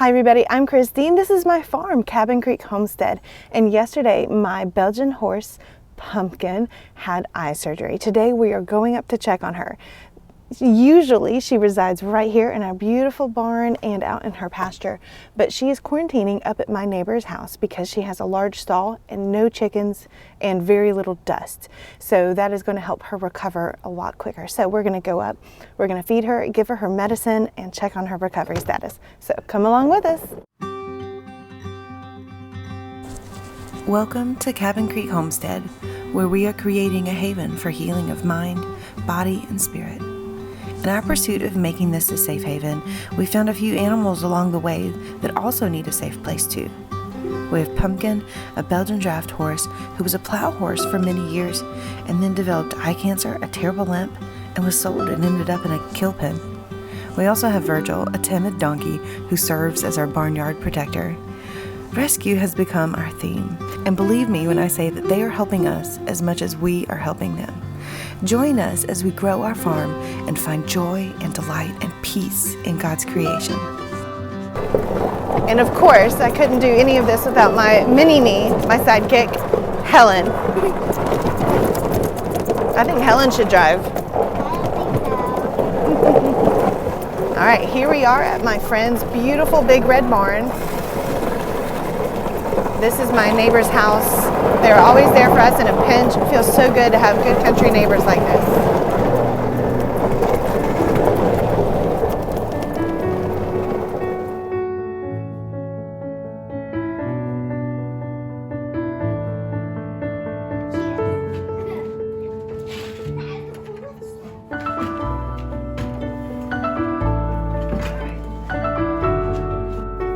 Hi everybody, I'm Christine. This is my farm, Cabin Creek Homestead. And yesterday, my Belgian horse, Pumpkin, had eye surgery. Today we are going up to check on her. Usually she resides right here in our beautiful barn and out in her pasture, but she is quarantining up at my neighbor's house because she has a large stall and no chickens and very little dust. So that is going to help her recover a lot quicker. So we're going to go up, we're going to feed her, give her her medicine, and check on her recovery status. So come along with us. Welcome to Cabin Creek Homestead, where we are creating a haven for healing of mind, body, and spirit. In our pursuit of making this a safe haven, we found a few animals along the way that also need a safe place too. We have Pumpkin, a Belgian draft horse who was a plow horse for many years and then developed eye cancer, a terrible limp, and was sold and ended up in a kill pen. We also have Virgil, a timid donkey who serves as our barnyard protector. Rescue has become our theme, and believe me when I say that they are helping us as much as we are helping them. Join us as we grow our farm and find joy and delight and peace in God's creation. And of course, I couldn't do any of this without my mini-me, my sidekick, Helen. I think Helen should drive. All right, here we are at my friend's beautiful big red barn. This is my neighbor's house. They're always there for us in a pinch. It feels so good to have good country neighbors like this.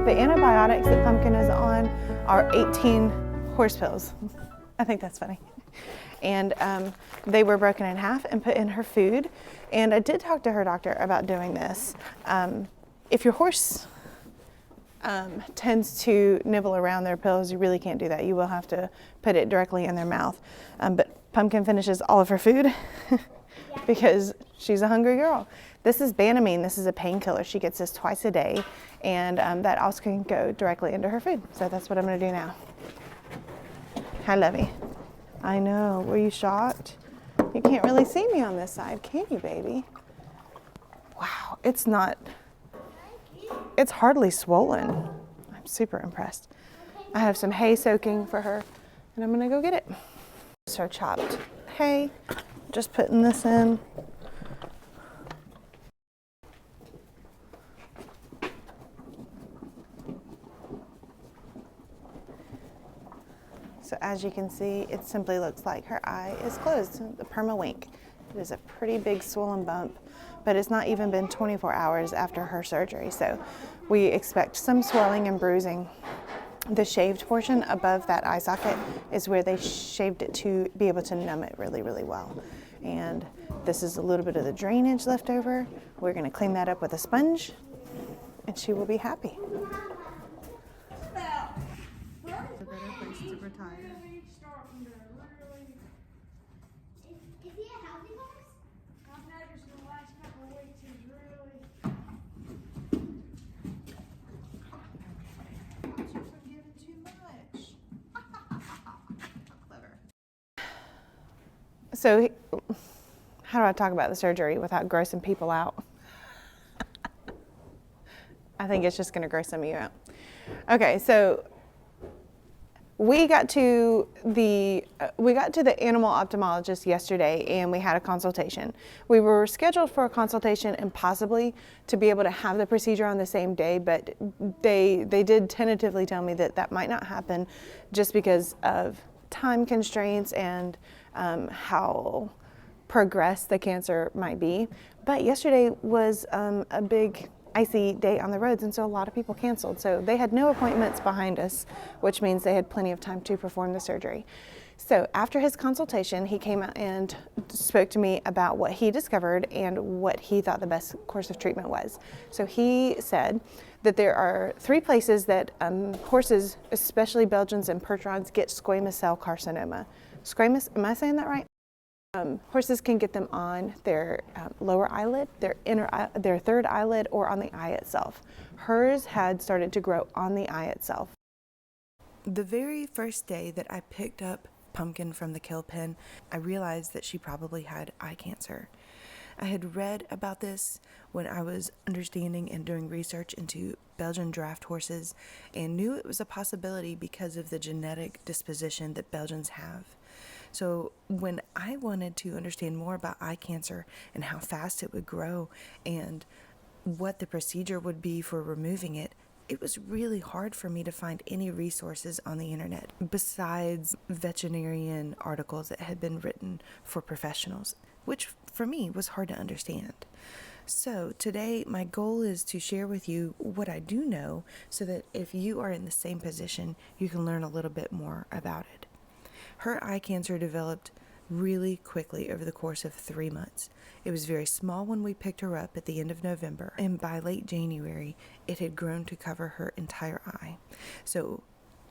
The antibiotics that Pumpkin is on are 18 horse pills. I think that's funny. And they were broken in half and put in her food. And I did talk to her doctor about doing this. If your horse tends to nibble around their pills, you really can't do that. You will have to put it directly in their mouth. But Pumpkin finishes all of her food because she's a hungry girl. This is Banamine. This is a painkiller. She gets this twice a day, and that also can go directly into her food. So that's what I'm going to do now. Hi, Lovey. I know. Were you shocked? You can't really see me on this side, can you, baby? Wow, it's hardly swollen. I'm super impressed. I have some hay soaking for her, and I'm going to go get it. It's her chopped hay. Just putting this in. So as you can see, it simply looks like her eye is closed, the perma-wink. It is a pretty big swollen bump, but it's not even been 24 hours after her surgery. So we expect some swelling and bruising. The shaved portion above that eye socket is where they shaved it to be able to numb it really, really well. And this is a little bit of the drainage left over. We're gonna clean that up with a sponge and she will be happy. So, how do I talk about the surgery without grossing people out? I think it's just going to gross some of you out. Okay, so we got to the animal ophthalmologist yesterday, and we had a consultation. We were scheduled for a consultation and possibly to be able to have the procedure on the same day, but they did tentatively tell me that that might not happen just because of time constraints and how progressed the cancer might be. But yesterday was a big icy day on the roads, and so a lot of people canceled. So they had no appointments behind us, which means they had plenty of time to perform the surgery. So after his consultation, he came out and spoke to me about what he discovered and what he thought the best course of treatment was. So he said that there are 3 places that horses, especially Belgians and Percherons, get squamous cell carcinoma. Squamous, am I saying that right? Horses can get them on their lower eyelid, their third eyelid, or on the eye itself. Hers had started to grow on the eye itself. The very first day that I picked up Pumpkin from the kill pen, I realized that she probably had eye cancer. I had read about this when I was understanding and doing research into Belgian draft horses and knew it was a possibility because of the genetic disposition that Belgians have. So when I wanted to understand more about eye cancer and how fast it would grow and what the procedure would be for removing it, it was really hard for me to find any resources on the internet besides veterinarian articles that had been written for professionals, which for me was hard to understand. So today my goal is to share with you what I do know so that if you are in the same position, you can learn a little bit more about it. Her eye cancer developed really quickly over the course of 3 months. It was very small when we picked her up at the end of November, and by late January, it had grown to cover her entire eye. So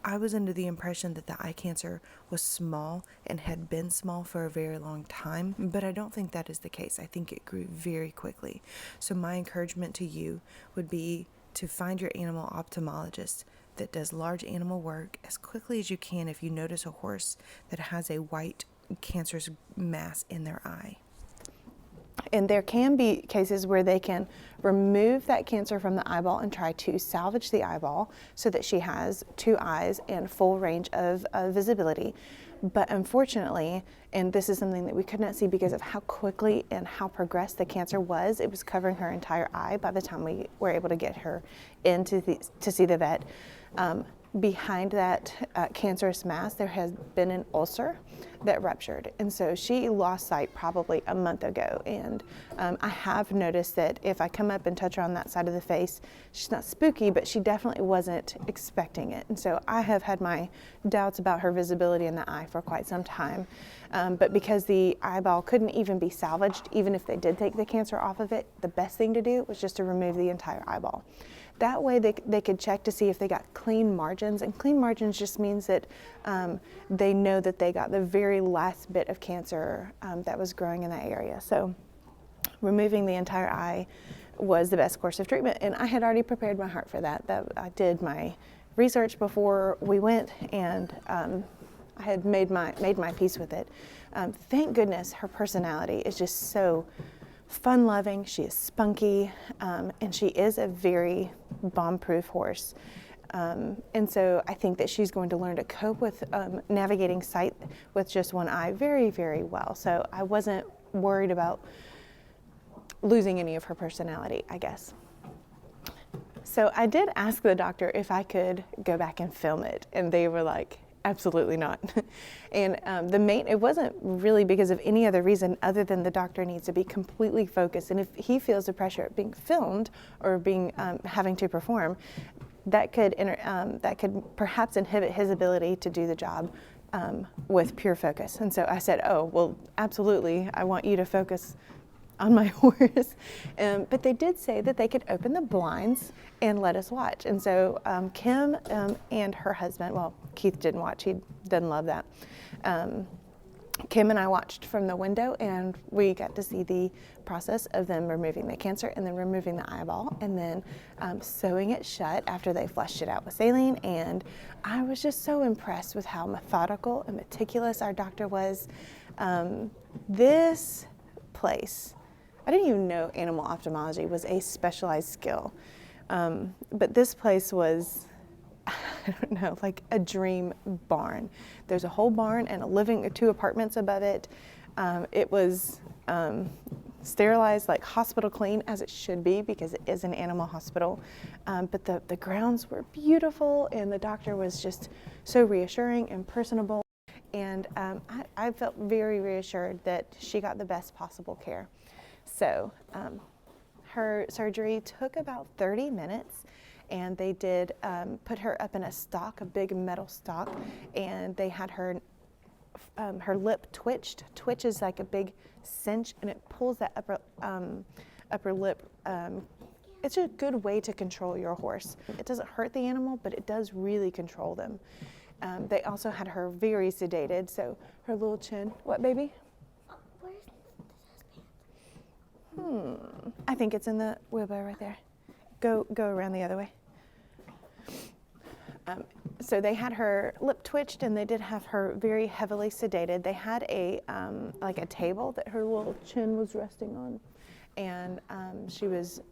I was under the impression that the eye cancer was small and had been small for a very long time, but I don't think that is the case. I think it grew very quickly. So my encouragement to you would be to find your animal ophthalmologist that does large animal work as quickly as you can if you notice a horse that has a white cancerous mass in their eye. And there can be cases where they can remove that cancer from the eyeball and try to salvage the eyeball so that she has 2 eyes and full range of visibility. But unfortunately, and this is something that we could not see because of how quickly and how progressed the cancer was, it was covering her entire eye by the time we were able to get her in to see the vet. Behind that cancerous mass, there has been an ulcer that ruptured. And so she lost sight probably a month ago. And I have noticed that if I come up and touch her on that side of the face, she's not spooky, but she definitely wasn't expecting it. And so I have had my doubts about her visibility in the eye for quite some time. But because the eyeball couldn't even be salvaged, even if they did take the cancer off of it, the best thing to do was just to remove the entire eyeball. That way they could check to see if they got clean margins, and clean margins just means that they know that they got the very last bit of cancer that was growing in that area. So removing the entire eye was the best course of treatment, and I had already prepared my heart for that. I did my research before we went, and I had made my peace with it. Thank goodness her personality is just so fun-loving. She is spunky, and she is a very bomb-proof horse. And so I think that she's going to learn to cope with navigating sight with just one eye very, very well. So I wasn't worried about losing any of her personality, I guess. So I did ask the doctor if I could go back and film it, and they were like, absolutely not. And it wasn't really because of any other reason other than the doctor needs to be completely focused. And if he feels the pressure of being filmed or being having to perform, that could perhaps inhibit his ability to do the job with pure focus. And so I said, oh, well, absolutely, I want you to focus on my horse. But they did say that they could open the blinds and let us watch. And so Kim and her husband, well, Keith didn't watch, he doesn't love that. Kim and I watched from the window, and we got to see the process of them removing the cancer and then removing the eyeball and then sewing it shut after they flushed it out with saline. And I was just so impressed with how methodical and meticulous our doctor was. This place, I didn't even know animal ophthalmology was a specialized skill, but this place was, I don't know, like a dream barn. There's a whole barn and 2 apartments above it. It was sterilized, like hospital clean, as it should be because it is an animal hospital. But the grounds were beautiful, and the doctor was just so reassuring and personable. And I felt very reassured that she got the best possible care. So her surgery took about 30 minutes, and they did put her up in a stock, a big metal stock, and they had her lip twitched. Twitch is like a big cinch, and it pulls that upper lip. It's a good way to control your horse. It doesn't hurt the animal, but it does really control them. They also had her very sedated, so her little chin. What, baby? I think it's in the wheelbarrow right there. Go around the other way. So they had her lip twitched, and they did have her very heavily sedated. They had a like a table that her little chin was resting on, and she was,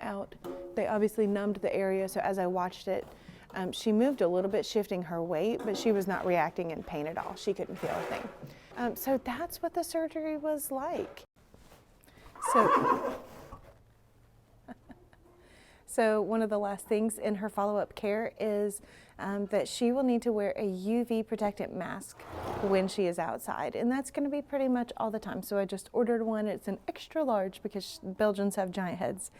out. They obviously numbed the area, so as I watched it, she moved a little bit, shifting her weight, but she was not reacting in pain at all. She couldn't feel a thing. So that's what the surgery was like. So one of the last things in her follow-up care is that she will need to wear a UV protectant mask when she is outside, and that's going to be pretty much all the time. So I just ordered one. It's an extra large because Belgians have giant heads,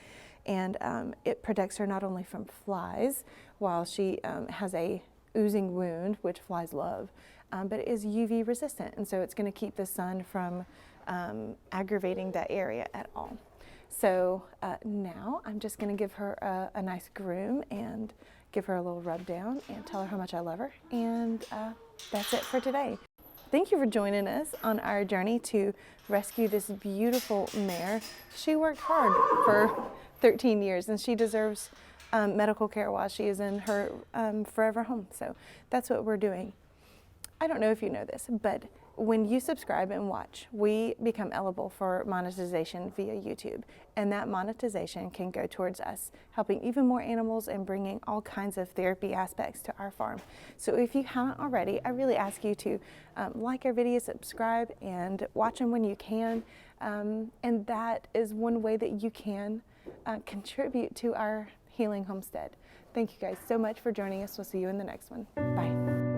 and it protects her not only from flies while she has a oozing wound, which flies love, but it is UV resistant, and so it's going to keep the sun from aggravating that area at all. So now I'm just going to give her a nice groom and give her a little rub down and tell her how much I love her. And that's it for today. Thank you for joining us on our journey to rescue this beautiful mare. She worked hard for 13 years, and she deserves medical care while she is in her forever home. So that's what we're doing. I don't know if you know this, but when you subscribe and watch, we become eligible for monetization via YouTube, and that monetization can go towards us helping even more animals and bringing all kinds of therapy aspects to our farm. So if you haven't already, I really ask you to like our videos, subscribe, and watch them when you can, and that is one way that you can contribute to our healing homestead. Thank you guys so much for joining us. We'll see you in the next one. Bye.